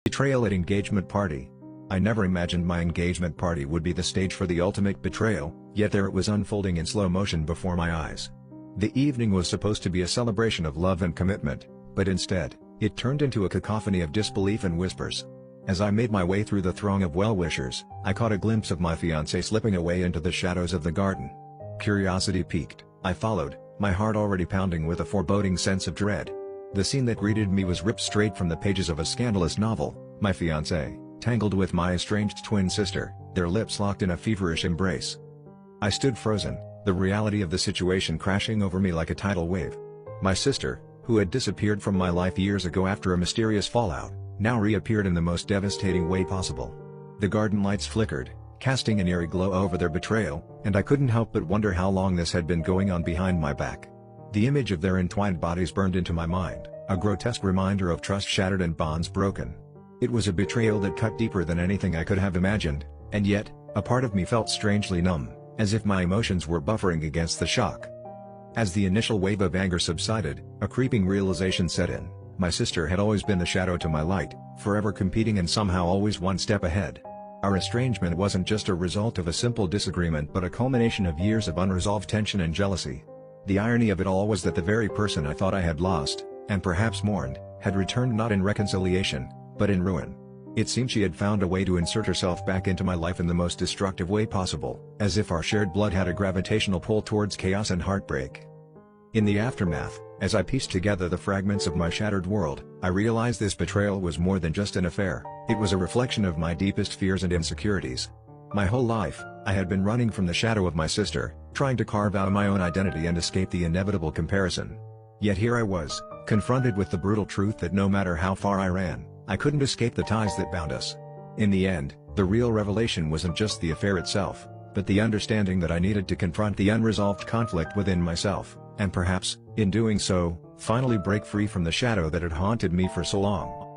Betrayal at engagement party. I never imagined my engagement party would be the stage for the ultimate betrayal, yet there it was unfolding in slow motion before my eyes. The evening was supposed to be a celebration of love and commitment, but instead, it turned into a cacophony of disbelief and whispers. As I made my way through the throng of well-wishers, I caught a glimpse of my fiancée slipping away into the shadows of the garden. Curiosity piqued, I followed, my heart already pounding with a foreboding sense of dread. The scene that greeted me was ripped straight from the pages of a scandalous novel, my fiancée, tangled with my estranged twin sister, their lips locked in a feverish embrace. I stood frozen, the reality of the situation crashing over me like a tidal wave. My sister, who had disappeared from my life years ago after a mysterious fallout, now reappeared in the most devastating way possible. The garden lights flickered, casting an eerie glow over their betrayal, and I couldn't help but wonder how long this had been going on behind my back. The image of their entwined bodies burned into my mind, a grotesque reminder of trust shattered and bonds broken. It was a betrayal that cut deeper than anything I could have imagined, and yet, a part of me felt strangely numb, as if my emotions were buffering against the shock. As the initial wave of anger subsided, a creeping realization set in. My sister had always been the shadow to my light, forever competing and somehow always one step ahead. Our estrangement wasn't just a result of a simple disagreement but a culmination of years of unresolved tension and jealousy. The irony of it all was that the very person I thought I had lost, and perhaps mourned, had returned not in reconciliation, but in ruin. It seemed she had found a way to insert herself back into my life in the most destructive way possible, as if our shared blood had a gravitational pull towards chaos and heartbreak. In the aftermath, as I pieced together the fragments of my shattered world, I realized this betrayal was more than just an affair, it was a reflection of my deepest fears and insecurities. My whole life, I had been running from the shadow of my sister, trying to carve out my own identity and escape the inevitable comparison. Yet here I was, confronted with the brutal truth that no matter how far I ran, I couldn't escape the ties that bound us. In the end, the real revelation wasn't just the affair itself, but the understanding that I needed to confront the unresolved conflict within myself, and perhaps, in doing so, finally break free from the shadow that had haunted me for so long.